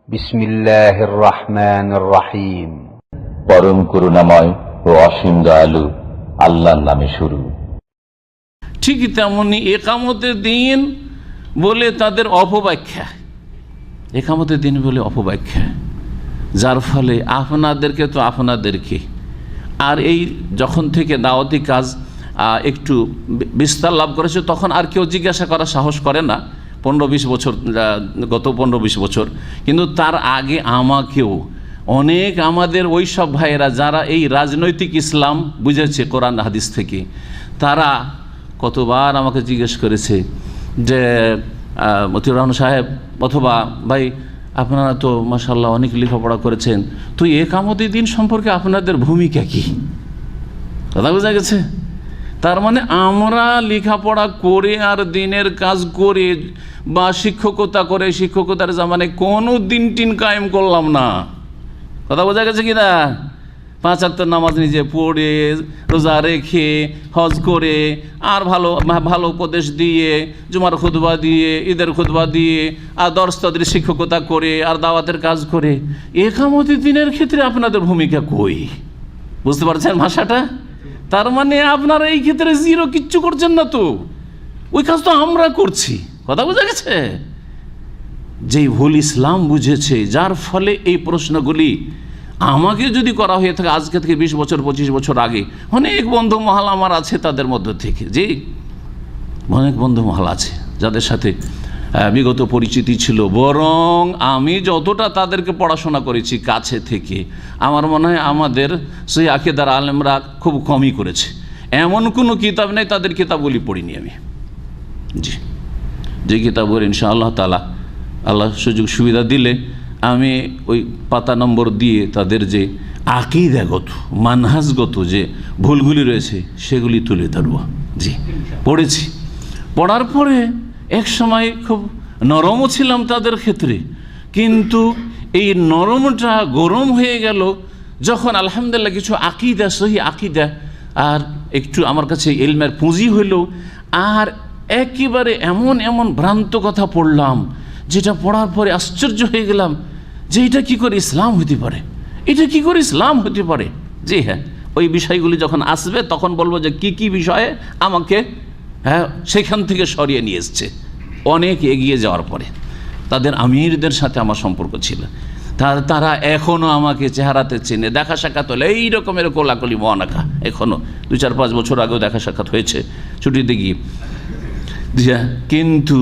বিসমিল্লাহির রহমানির রহিম। পরম করুণাময় ও অসীম দয়ালু আল্লাহর নামে শুরু। ঠিক তেমনি একামতের দিন বলে তাদের অপব্যাখ্যা, একামতের দিন বলে অপব্যাখ্যা, যার ফলে আপনাদেরকে আর এই যখন থেকে দাওয়াতি কাজ একটু বিস্তার লাভ করেছে তখন আর কেউ জিজ্ঞাসা করার সাহস করে না। 15-20 বছর, গত 15-20 বছর, কিন্তু তার আগে আমাকেও অনেক আমাদের ওই সব ভাইয়েরা যারা এই রাজনৈতিক ইসলাম বুঝেছে কোরআন হাদিস থেকে, তারা কতবার আমাকে জিজ্ঞেস করেছে যে মতিউর রহমান সাহেব অথবা ভাই, আপনারা তো মাশাআল্লাহ অনেক লেখাপড়া করেছেন, তো একামতের দিন সম্পর্কে আপনাদের ভূমিকা কি? কথা বোঝা গেছে? তার মানে আমরা লেখাপড়া করে আর দিনের কাজ করে বা শিক্ষকতা করে শিক্ষকতার জামানে কোনো দিন টিন কায়েম করলাম না। কথা বোঝা গেছে কি না? 5 ওয়াক্ত নামাজ নিজে পড়ে, রোজা রেখে, হজ করে, আর ভালো ভালো উপদেশ দিয়ে, জুমার খুতবা দিয়ে, ঈদের খুতবা দিয়ে, আর দর্শদের শিক্ষকতা করে, আর দাওয়াতের কাজ করে, একামতের দিনের ক্ষেত্রে আপনাদের ভূমিকা কই? বুঝতে পারছেন ভাষাটা? তার মানে আপনারা এই ক্ষেত্রে জিরো, কিচ্ছু করছেন না, তো ওই কাজ তো আমরা করছি। কথা বোঝা গেছে? যেই ভুল ইসলাম বুঝেছে, যার ফলে এই প্রশ্নগুলি আমাকে যদি করা হয়ে থাকে আজকে থেকে 20 বছর 25 বছর আগে, অনেক বন্ধু মহল আমার আছে তাদের মধ্য থেকে, যে অনেক বন্ধু মহল আছে যাদের সাথে বিগত পরিচিতি ছিল, বরং আমি যতটা তাদেরকে পড়াশোনা করেছি কাছে থেকে, আমার মনে হয় আমাদের সেই আকিদার আলেমরা খুব কমই করেছে। এমন কোনো কিতাব নেই তাদের কিতাবগুলি পড়িনি আমি। জি, যে কিতাবগুলো ইনশাআল্লাহ তাআলা আল্লাহ সুযোগ সুবিধা দিলে আমি ওই পাতা নম্বর দিয়ে তাদের যে আকীদাগত মানহাজগত যে ভুলগুলি রয়েছে সেগুলি তুলে ধরব। জি, পড়েছি। পড়ার পরে এক সময় খুব নরমও ছিলাম তাদের ক্ষেত্রে, কিন্তু এই নরমটা গরম হয়ে গেল যখন আলহামদুলিল্লাহ কিছু আকীদা, সহি আকীদা, আর একটু আমার কাছে ইলমের পুঁজি হইল, আর একেবারে এমন এমন ভ্রান্ত কথা পড়লাম যেটা পড়ার পরে আশ্চর্য হয়ে গেলাম যে এটা কী করে ইসলাম হতে পারে, এটা কী করে ইসলাম হতে পারে। জি হ্যাঁ, ওই বিষয়গুলি যখন আসবে তখন বলবো যে কি কি বিষয়ে আমাকে সেখান থেকে সরিয়ে নিয়ে এসছে। অনেক এগিয়ে যাওয়ার পরে তাদের আমিরদের সাথে আমার সম্পর্ক ছিল, তারা এখনও আমাকে চেহারাতে চেনে, দেখা সাক্ষাৎ হলে এই রকমের কোলাকলি মহানাকা, এখনও 2-4-5 বছর আগেও দেখা সাক্ষাৎ হয়েছে ছুটিতে গিয়ে। কিন্তু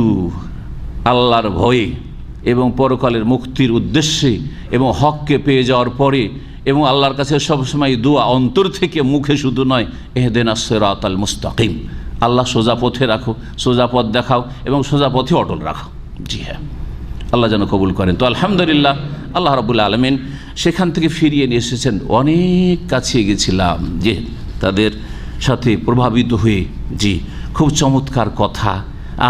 আল্লাহর ভয়ে এবং পরকালের মুক্তির উদ্দেশ্যে এবং হককে পেয়ে যাওয়ার পরে এবং আল্লাহর কাছে সবসময় দোয়া অন্তর থেকে, মুখে শুধু নয়, ইহদিনাস সিরাতাল মুস্তাকিম, আল্লাহ সোজা পথে রাখো, সোজা পথ দেখাও এবং সোজা পথে অটল রাখো। জি হ্যাঁ, আল্লাহ যেন কবুল করেন। তো আলহামদুলিল্লাহ আল্লাহ রাব্বুল আলামিন সেখান থেকে ফিরিয়ে নিয়ে এসেছেন। অনেক কাছে গেছিলাম যে তাদের সাথে প্রভাবিত হয়ে, জি, খুব চমৎকার কথা,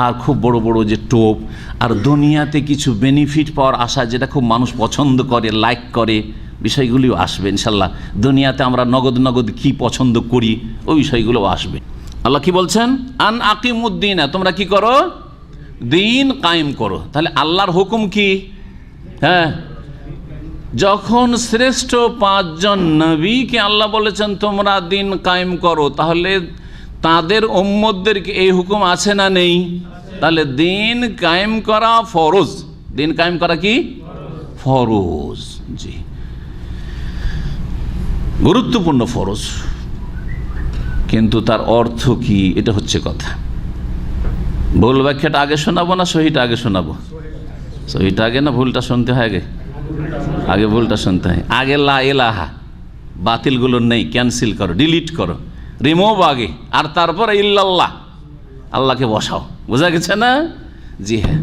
আর খুব বড় বড় যে টোপ, আর দুনিয়াতে কিছু বেনিফিট পাওয়ার আশা, যেটা খুব মানুষ পছন্দ করে, লাইক করে, বিষয়গুলিও আসবে ইনশাল্লাহ। দুনিয়াতে আমরা নগদ কি পছন্দ করি ওই বিষয়গুলোও আসবে। আল্লাহ কি বলছেন? আন আকিমুদ্দিন, তোমরা কি করো? দিন কায়েম করো। তাহলে আল্লাহর হুকুম কি? হ্যাঁ, যখন শ্রেষ্ঠ 5 জন নবীকে আল্লাহ বলেছেন তোমরা দিন কায়েম করো, তাহলে তাদের উম্মতদেরকে এই হুকুম আছে না নেই? তাহলে দিন কায়েম করা ফরজ। দিন কায়েম করা কি ফরজ? জি, গুরুত্বপূর্ণ ফরজ। কিন্তু তার অর্থ কি, এটা হচ্ছে কথা। ভুল ব্যাখ্যাটা আগে শোনাবো না সহিটা আগে শোনাবো? সহিটা আগে না ভুলটা শুনতে হয় আগে? আগে ভুলটা শুনতে হয়। আগে লা ইলাহা, বাতিলগুলো নেই, ক্যান্সেল করো, ডিলিট করো, রিমুভ আগে, আর তারপরে ইল্লাল্লাহ, আল্লাহকে বসাও। বোঝা গেছে না? জি হ্যাঁ,